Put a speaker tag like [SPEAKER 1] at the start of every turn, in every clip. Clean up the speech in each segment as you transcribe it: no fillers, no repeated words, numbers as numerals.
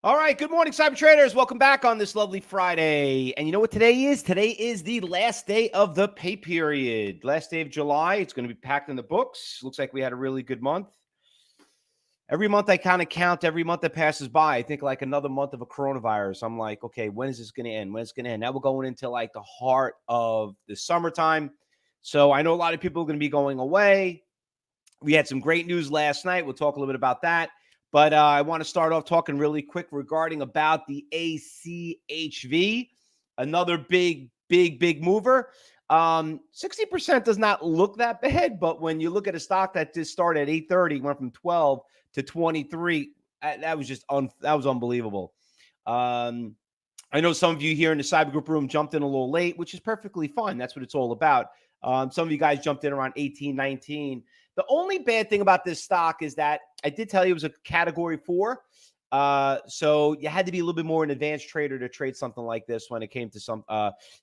[SPEAKER 1] All right, good morning, cyber traders. Welcome back on this lovely Friday. And you know what today is? Today is the last day of the pay period. Last day of July. It's going to be packed in the books. Looks like we had a really good month. Every month I kind of count, every month that passes by, I think like another month of a coronavirus. I'm like, okay, when is this going to end? When is it going to end? Now we're going into like the heart of the summertime. So I know a lot of people are going to be going away. We had some great news last night. We'll talk a little bit about that. But I want to start off talking really quick regarding about the ACHV, another big mover. 60% does not look that bad, but when you look at a stock that just started at 8:30, went from 12 to 23, that was just that was unbelievable. I know some of you here in the cyber group room jumped in a little late, which is perfectly fine. That's what it's all about. Some of you guys jumped in around 18, 19. The only bad thing about this stock is that I did tell you it was a category 4. So you had to be a little bit more an advanced trader to trade something like this when it came to some,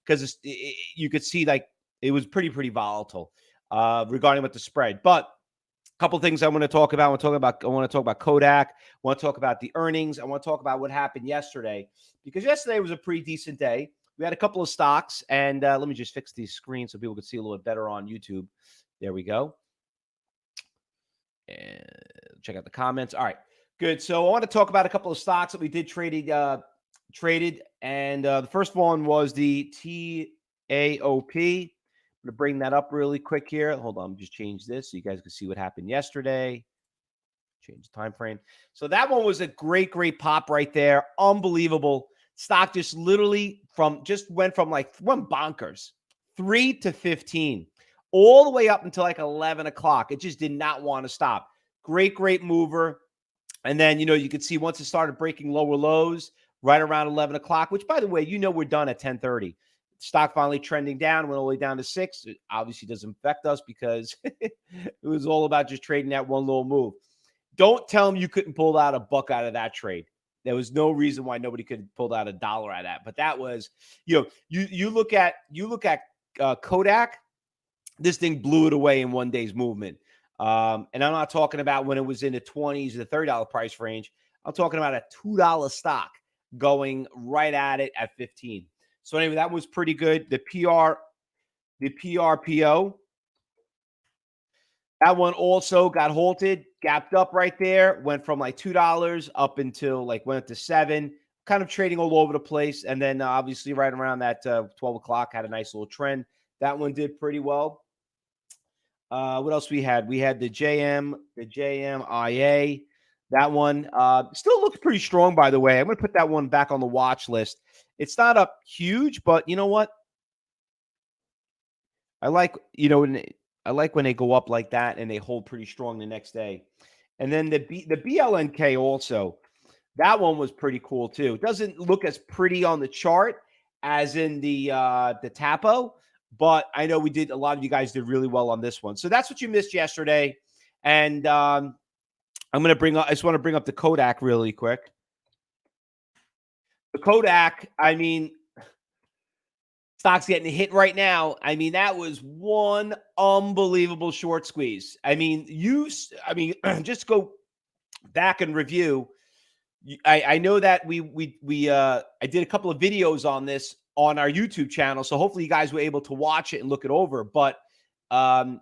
[SPEAKER 1] because you could see like it was pretty volatile regarding with the spread. But a couple things I want to talk about. I want to talk about Kodak. I want to talk about the earnings. I want to talk about what happened yesterday, because yesterday was a pretty decent day. We had a couple of stocks, and let me just fix the screen so people can see a little bit better on YouTube. There we go. And check out the comments. All right, good. So I want to talk about a couple of stocks that we did traded. And the first one was the TAOP. I'm going to bring that up really quick here. Hold on, just change this so you guys can see what happened yesterday. Change the time frame. So that one was a great pop right there. Unbelievable. Stock just literally went from like one bonkers 3 to 15. All the way up until like 11 o'clock. It just did not want to stop. Great mover. And then, you could see once it started breaking lower lows right around 11 o'clock, which, by the way, we're done at 10:30. Stock finally trending down, went all the way down to 6. It obviously doesn't affect us because it was all about just trading that one little move. Don't tell them you couldn't pull out a buck out of that trade. There was no reason why nobody could have pulled out $1 out of that. But that was, you look at Kodak. This thing blew it away in one day's movement. And I'm not talking about when it was in the 20s, the $30 price range. I'm talking about a $2 stock going right at it at 15. So anyway, that was pretty good. The PRPO, that one also got halted, gapped up right there, went from like $2 up until like went to 7, kind of trading all over the place. And then obviously right around that 12 o'clock had a nice little trend. That one did pretty well. What else we had? We had the JMIA. That one still looks pretty strong, by the way. I'm going to put that one back on the watch list. It's not up huge, but you know what? I like when they go up like that and they hold pretty strong the next day. And then the BLNK also, that one was pretty cool too. It doesn't look as pretty on the chart as in the Tapo, but I know a lot of you guys did really well on this one. So that's what you missed yesterday. And I just want to bring up the Kodak really quick. The Kodak, stock's getting hit right now. That was one unbelievable short squeeze. Just go back and review. I know that I did a couple of videos on this on our YouTube channel, so hopefully you guys were able to watch it and look it over. But I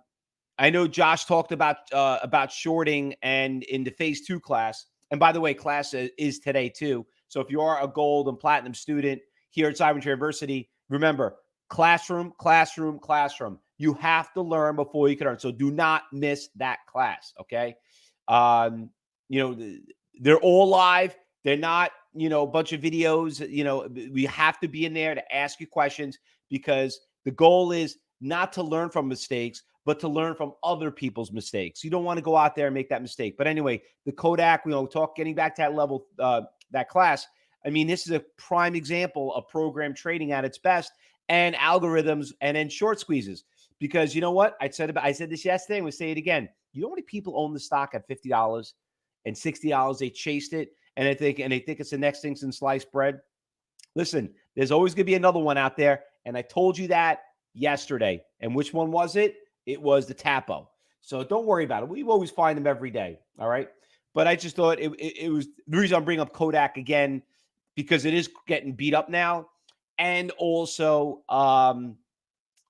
[SPEAKER 1] know Josh talked about shorting and in the phase 2 class. And by the way, class is today too. So if you are a gold and platinum student here at Cyber University, remember, classroom. You have to learn before you can earn. So do not miss that class, okay? They're all live. They're not, a bunch of videos. We have to be in there to ask you questions, because the goal is not to learn from mistakes, but to learn from other people's mistakes. You don't want to go out there and make that mistake. But anyway, the Kodak, getting back to that level, that class. This is a prime example of program trading at its best, and algorithms, and then short squeezes. Because you know what? I said this yesterday, and we'll say it again. You know how many people own the stock at $50 and $60? They chased it, and they think it's the next thing since sliced bread. Listen, there's always going to be another one out there, and I told you that yesterday. And which one was it? It was the Tapo. So don't worry about it. We always find them every day. All right. But I just thought it was the reason I'm bringing up Kodak again, because it is getting beat up now. And also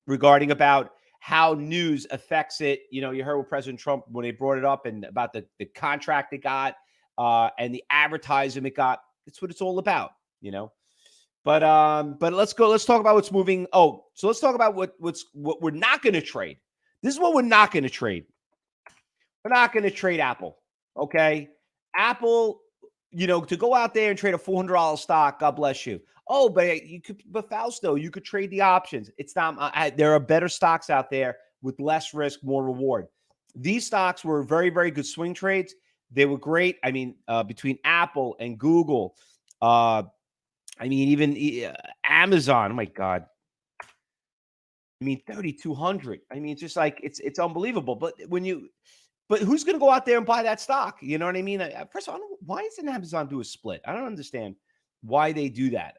[SPEAKER 1] regarding about how news affects it. You heard with President Trump when they brought it up and about the contract it got and the advertising it got. That's what it's all about, you know. But let's go. Let's talk about what's moving. Oh, so let's talk about what we're not going to trade. This is what we're not going to trade. We're not going to trade Apple. Okay, Apple. To go out there and trade a $400 stock, God bless you. Oh, but Fausto, you could trade the options. It's not. There are better stocks out there with less risk, more reward. These stocks were very, very good swing trades. They were great. I mean, between Apple and Google, even Amazon. Oh my God. 3,200. It's just like it's unbelievable. But who's going to go out there and buy that stock? You know what I mean? First of all, why doesn't Amazon do a split? I don't understand why they do that.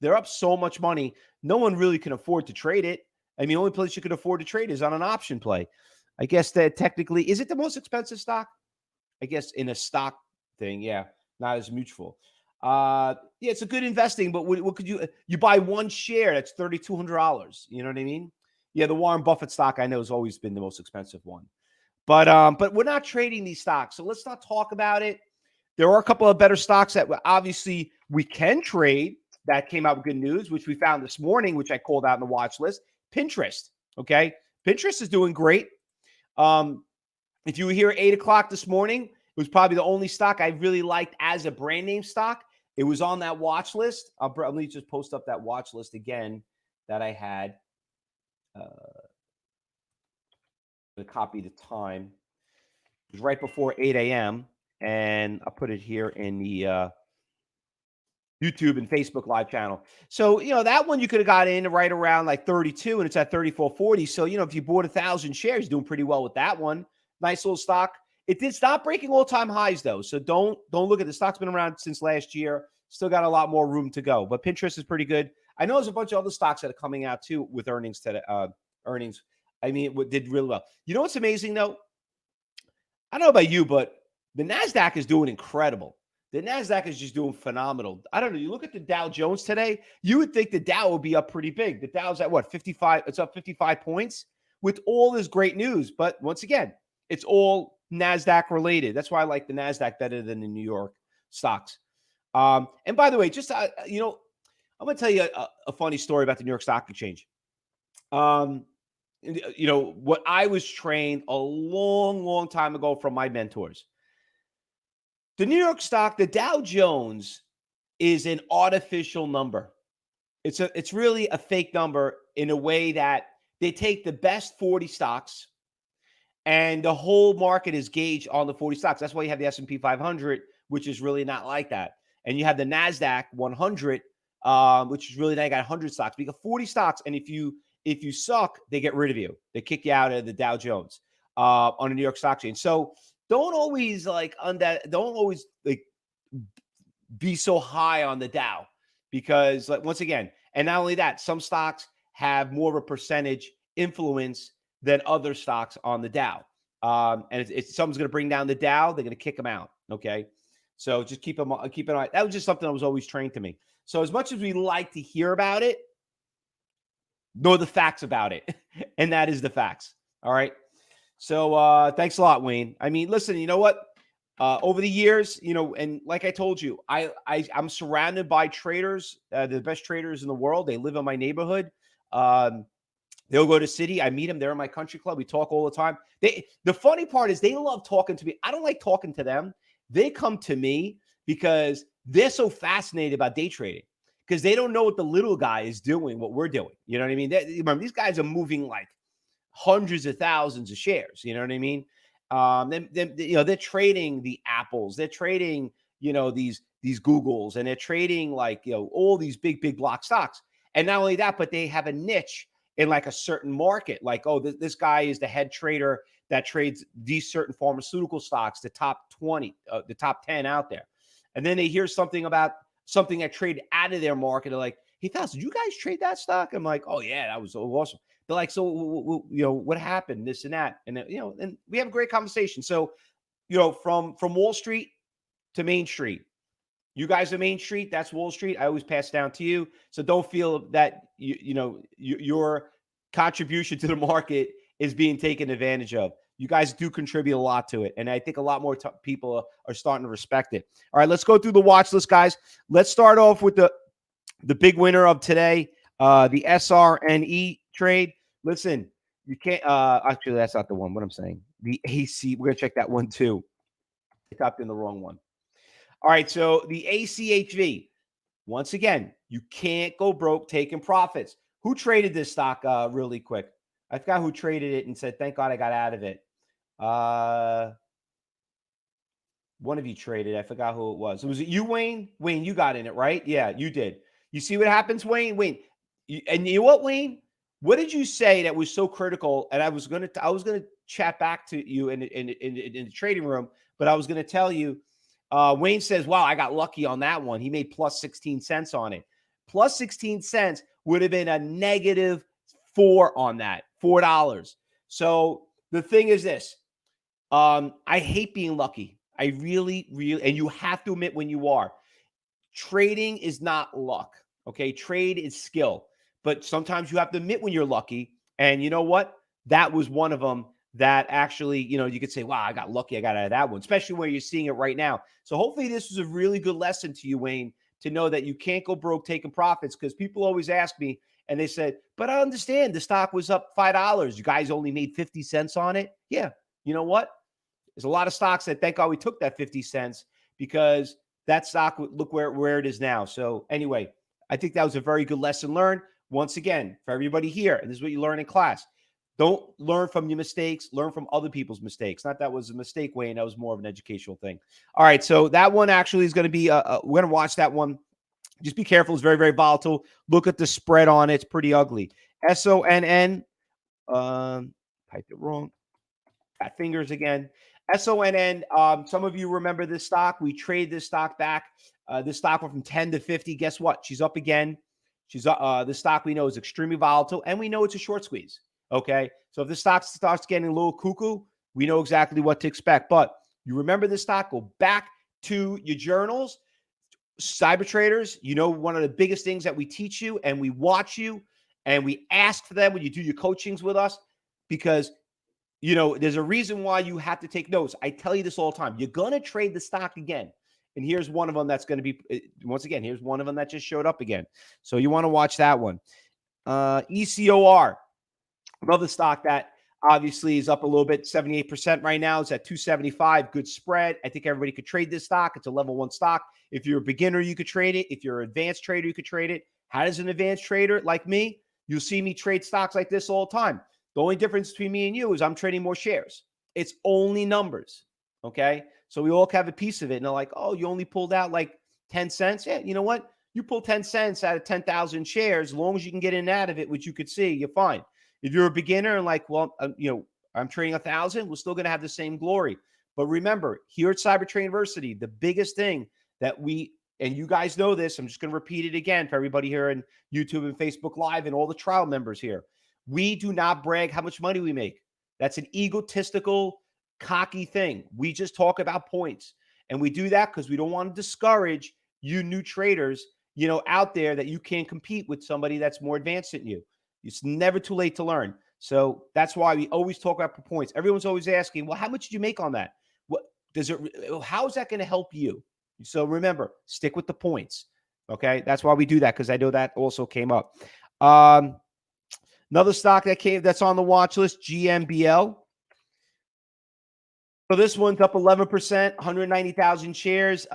[SPEAKER 1] They're up so much money. No one really can afford to trade it. The only place you could afford to trade is on an option play. I guess that technically, is it the most expensive stock? I guess in a stock thing, yeah, not as mutual. Yeah, it's a good investing, but what could you buy one share that's $3,200? You know what I mean? Yeah, the Warren Buffett stock I know has always been the most expensive one. But we're not trading these stocks, so let's not talk about it. There are a couple of better stocks that obviously we can trade that came out with good news, which we found this morning, which I called out in the watch list. Pinterest, okay? Pinterest is doing great. If you were here at 8 o'clock this morning, it was probably the only stock I really liked as a brand name stock. It was on that watch list. Let me just post up that watch list again that I had. To copy the time. It was right before 8 a.m. And I'll put it here in the YouTube and Facebook live channel. So, that one you could have got in right around like 32 and it's at 34.40. So, if you bought 1,000 shares, doing pretty well with that one. Nice little stock. It did stop breaking all-time highs though. So don't look at the stock's been around since last year. Still got a lot more room to go, but Pinterest is pretty good. I know there's a bunch of other stocks that are coming out too with earnings today. It did really well. You know what's amazing though? I don't know about you, but the NASDAQ is doing incredible. The NASDAQ is just doing phenomenal. I don't know. You look at the Dow Jones today, you would think the Dow would be up pretty big. The Dow's at what, 55? It's up 55 points with all this great news. But once again, it's all NASDAQ related. That's why I like the NASDAQ better than the New York stocks. And by the way, just, I'm going to tell you a funny story about the New York Stock Exchange. What I was trained a long, long time ago from my mentors. The New York stock, the Dow Jones, is an artificial number. It's really a fake number in a way that they take the best 40 stocks and the whole market is gauged on the 40 stocks. That's why you have the S&P 500, which is really not like that. And you have the NASDAQ 100, which is really not, you got 100 stocks. But you got 40 stocks, and if you suck, they get rid of you. They kick you out of the Dow Jones on the New York Stock Exchange. So don't always be so high on the Dow, because once again, and not only that, some stocks have more of a percentage influence than other stocks on the Dow. And if someone's going to bring down the Dow, they're going to kick them out. Okay. So just keep an eye. That was just something that was always trained to me. So as much as we like to hear about it, know the facts about it. And that is the facts. All right. So thanks a lot, Wayne. Listen, you know what? Over the years, and like I told you, I'm surrounded by traders, the best traders in the world. They live in my neighborhood. They'll go to city. I meet them. They're in my country club. We talk all the time. The funny part is they love talking to me. I don't like talking to them. They come to me because they're so fascinated about day trading, because they don't know what the little guy is doing, what we're doing. You know what I mean? Remember, these guys are moving like hundreds of thousands of shares. You know what I mean? They're trading the Apples. They're trading, these Googles, and they're trading all these big block stocks. And not only that, but they have a niche in like a certain market. Like, oh, this guy is the head trader that trades these certain pharmaceutical stocks, the top 20, the top 10 out there. And then they hear something about something that traded out of their market. They're like, hey, Fausto, did you guys trade that stock? I'm like, oh yeah, that was awesome. They're like, so, what happened? This and that. And, and we have a great conversation. So from Wall Street to Main Street. You guys are Main Street. That's Wall Street. I always pass down to you. So don't feel that your contribution to the market is being taken advantage of. You guys do contribute a lot to it. And I think a lot more people are starting to respect it. All right, let's go through the watch list, guys. Let's start off with the big winner of today, the SRNE trade. Listen, you can't actually, that's not the one. What I'm saying. The AC, we're going to check that one too. I typed in the wrong one. All right, so the ACHV, once again, you can't go broke taking profits. Who traded this stock really quick? I forgot who traded it and said, thank God I got out of it. One of you traded. I forgot who it was. Was it you, Wayne? Wayne, you got in it, right? Yeah, you did. You see what happens, Wayne? Wayne, and you know what, Wayne? What did you say that was so critical? And I was gonna chat back to you in the trading room, but I was gonna tell you. Wayne says, wow, I got lucky on that one. He made plus 16 cents on it. Plus 16 cents would have been a negative $4 on that, $4. So the thing is this, I hate being lucky. I really, and you have to admit when you are. Trading is not luck, okay? Trade is skill. But sometimes you have to admit when you're lucky. And you know what? That was one of them that actually, you could say, wow, I got lucky. I got out of that one, especially where you're seeing it right now. So hopefully this was a really good lesson to you, Wayne, to know that you can't go broke taking profits, because people always ask me and they said, but I understand the stock was up $5. You guys only made 50 cents on it. Yeah. You know what? There's a lot of stocks that thank God we took that 50 cents, because that stock, look where it is now. So anyway, I think that was a very good lesson learned. Once again, for everybody here, and this is what you learn in class. Don't learn from your mistakes. Learn from other people's mistakes. Not that was a mistake, Wayne. That was more of an educational thing. All right, so that one actually is going to be, we're going to watch that one. Just be careful. It's very, very volatile. Look at the spread on it. It's pretty ugly. SONN. Typed it wrong. Got fingers again. SONN. Some of you remember this stock. We traded this stock back. This stock went from 10 to 50. Guess what? She's up again. She's the stock we know is extremely volatile, and we know it's a short squeeze. Okay, so if the stock starts getting a little cuckoo, we know exactly what to expect. But you remember this stock, go back to your journals. Cyber traders, one of the biggest things that we teach you, and we watch you, and we ask for them when you do your coachings with us, because there's a reason why you have to take notes. I tell you this all the time. You're going to trade the stock again. And here's one of them that's going to be, once again, here's one of them that just showed up again. So you want to watch that one. ECOR. Another stock that obviously is up a little bit, 78% right now. It's at 275. Good spread. I think everybody could trade this stock. It's a level 1 stock. If you're a beginner, you could trade it. If you're an advanced trader, you could trade it. How does an advanced trader like me? You'll see me trade stocks like this all the time. The only difference between me and you is I'm trading more shares. It's only numbers. Okay. So we all have a piece of it. And they're like, oh, you only pulled out like 10 cents. Yeah. You know what? You pull 10 cents out of 10,000 shares. As long as you can get in and out of it, which you could see, you're fine. If you're a beginner and like, well, I'm trading 1,000, we're still going to have the same glory. But remember, here at Cyber Trade University, the biggest thing that and you guys know this, I'm just going to repeat it again for everybody here on YouTube and Facebook Live and all the trial members here. We do not brag how much money we make. That's an egotistical, cocky thing. We just talk about points. And we do that because we don't want to discourage you new traders, out there, that you can't compete with somebody that's more advanced than you. It's never too late to learn. So that's why we always talk about points. Everyone's always asking, well, how much did you make on that? How is that going to help you? So remember, stick with the points. Okay. That's why we do that, because I know that also came up. Another stock that's on the watch list, GMBL. So this one's up 11%, 190,000 shares.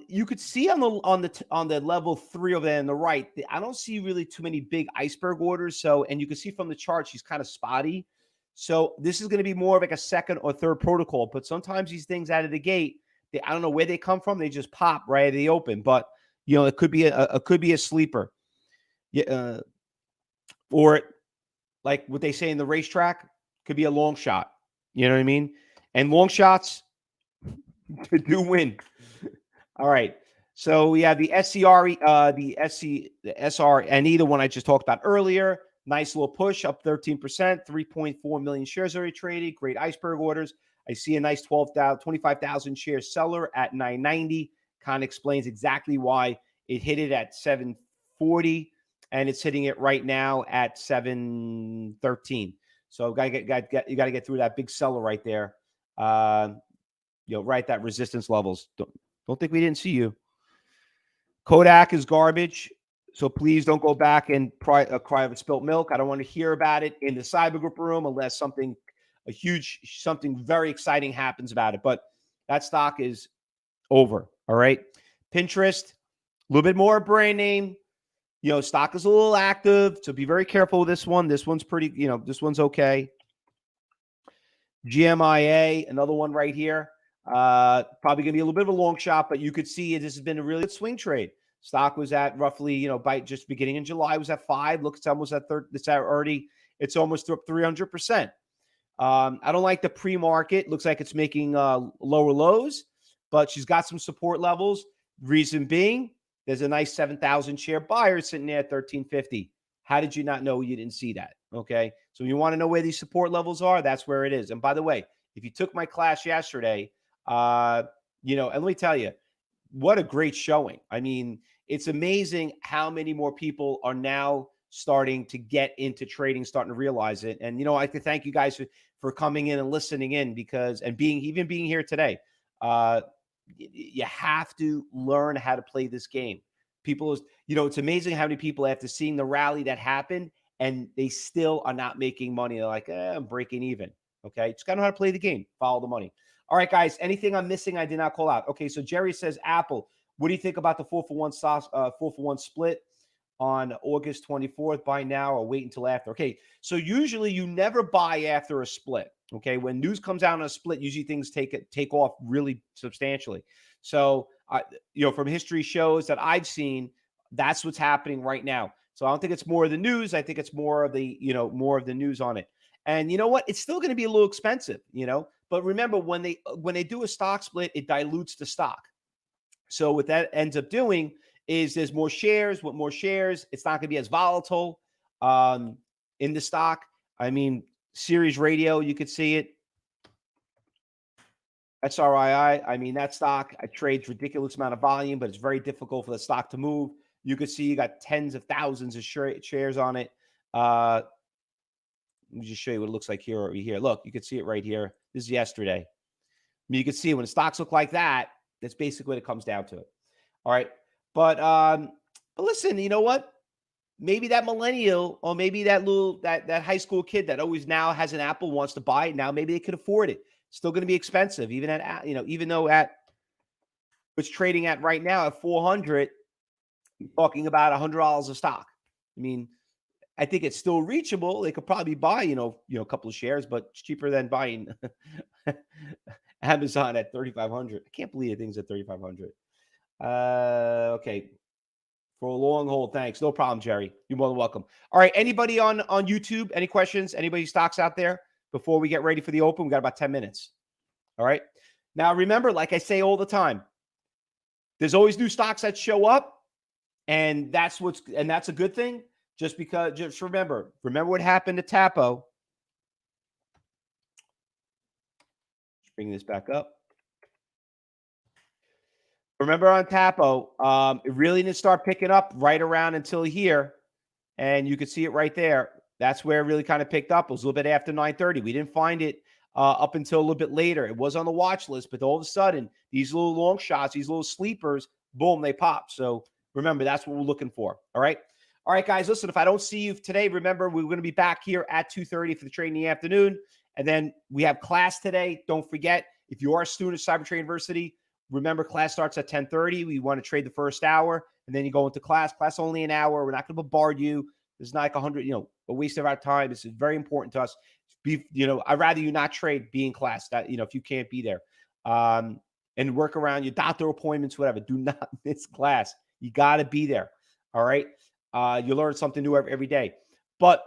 [SPEAKER 1] You could see on the level 3 over there on the right, I don't see really too many big iceberg orders. So, and you can see from the chart, she's kind of spotty. So this is going to be more of like a second or third protocol. But sometimes these things out of the gate, I don't know where they come from. They just pop right at the open. But it could be a sleeper. Yeah, or like what they say in the racetrack, could be a long shot. You know what I mean? And long shots do win. All right. So we have the SRNE, the one I just talked about earlier. Nice little push, up 13%, 3.4 million shares already traded. Great iceberg orders. I see a nice 25,000 share seller at 990. Kind of explains exactly why it hit it at 740, and it's hitting it right now at 713. So you got to get through that big seller right there. Right at that resistance levels. Don't think we didn't see you. Kodak is garbage. So please don't go back and cry of spilt milk. I don't want to hear about it in the cyber group room unless something very exciting happens about it. But that stock is over. All right. Pinterest, a little bit more brand name. Stock is a little active. So be very careful with this one. This one's pretty, this one's okay. GMIA, another one right here. Probably going to be a little bit of a long shot, but you could see this has been a really good swing trade. Stock was at roughly, by just beginning in July, was at 5. Look, it's almost at 30. It's almost up 300%. I don't like the pre-market. Looks like it's making lower lows, but she's got some support levels. Reason being, there's a nice 7,000 share buyer sitting there at 1350. How did you not know you didn't see that? Okay. So you want to know where these support levels are? That's where it is. And by the way, if you took my class yesterday, and let me tell you, what a great showing. I mean, it's amazing how many more people are now starting to get into trading, starting to realize it. And, I could thank you guys for coming in and listening in being here today. You have to learn how to play this game. People, it's amazing how many people after seeing the rally that happened and they still are not making money. They're like, I'm breaking even. Okay. Just got to know how to play the game, follow the money. All right, guys, anything I'm missing I did not call out? Okay, so Jerry says, Apple, what do you think about the 4-for-1 split on August 24th? Buy now or wait until after? Okay, so usually you never buy after a split. Okay, when news comes out on a split, usually things take off really substantially. So, from history shows that I've seen, that's what's happening right now. So I don't think it's more of the news. I think it's more of the news on it. And you know what? It's still going to be a little expensive, But remember, when they do a stock split, it dilutes the stock. So what that ends up doing is there's more shares. With more shares, it's not going to be as volatile in the stock. I mean, Series Radio, you could see it. SRII, I mean, that stock trades ridiculous amount of volume, but it's very difficult for the stock to move. You could see you got tens of thousands of shares on it. Let me just show you what it looks like here over here. Look, you can see it right here. This is yesterday. I mean, you can see when the stocks look like that, that's basically what it comes down to. All right. But listen, you know what? Maybe that millennial or maybe that that high school kid that always now has an Apple wants to buy it. Now maybe they could afford it. Still going to be expensive, even though it's trading at right now at 400, talking about $100 a stock. I mean, I think it's still reachable. They could probably buy, a couple of shares, but it's cheaper than buying Amazon at 3,500. I can't believe things at 3,500. Okay. For a long hold, thanks. No problem, Jerry. You're more than welcome. All right. Anybody on YouTube? Any questions? Anybody stocks out there before we get ready for the open? We got about 10 minutes. All right. Now, remember, like I say all the time, there's always new stocks that show up, and that's a good thing. Just remember what happened to Tapo. Let's bring this back up. Remember on Tapo, it really didn't start picking up right around until here, and you could see it right there. That's where it really kind of picked up. It was a little bit after 9:30. We didn't find it up until a little bit later. It was on the watch list, but all of a sudden, these little long shots, these little sleepers, boom, they pop. So remember, that's what we're looking for. All right. All right, guys, listen, if I don't see you today, remember, we're going to be back here at 2:30 for the trade in the afternoon. And then we have class today. Don't forget, if you are a student of CyberTrade University, remember, class starts at 10:30. We want to trade the first hour, and then you go into class. Class only an hour. We're not going to bombard you. It's not like 100, a waste of our time. This is very important to us. I'd rather you not trade, be in class. That, if you can't be there. And work around your doctor appointments, whatever. Do not miss class. You got to be there. All right. You learn something new every day. But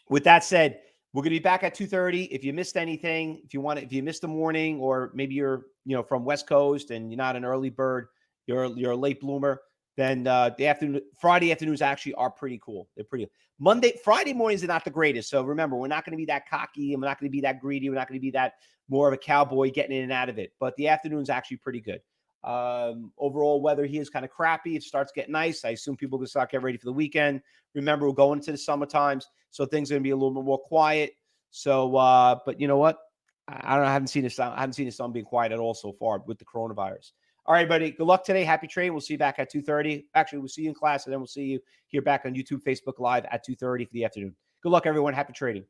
[SPEAKER 1] with that said, we're going to be back at 2:30. If you missed anything, if you missed the morning, or maybe you're, from West Coast and you're not an early bird, you're a late bloomer, then Friday afternoons actually are pretty cool. They're pretty. Friday mornings are not the greatest. So remember, we're not going to be that cocky, and we're not going to be that greedy. We're not going to be that more of a cowboy getting in and out of it. But the afternoon's actually pretty good. Overall weather here is kind of crappy. It starts getting nice. I assume people are going to start getting ready for the weekend. Remember, we're going into the summer times, so things are going to be a little bit more quiet. So, but you know what? I don't know. I haven't seen the sun being quiet at all so far with the coronavirus. All right, buddy. Good luck today. Happy trading. We'll see you back at 2:30. Actually, we'll see you in class, and then we'll see you here back on YouTube, Facebook Live at 2:30 for the afternoon. Good luck, everyone. Happy trading.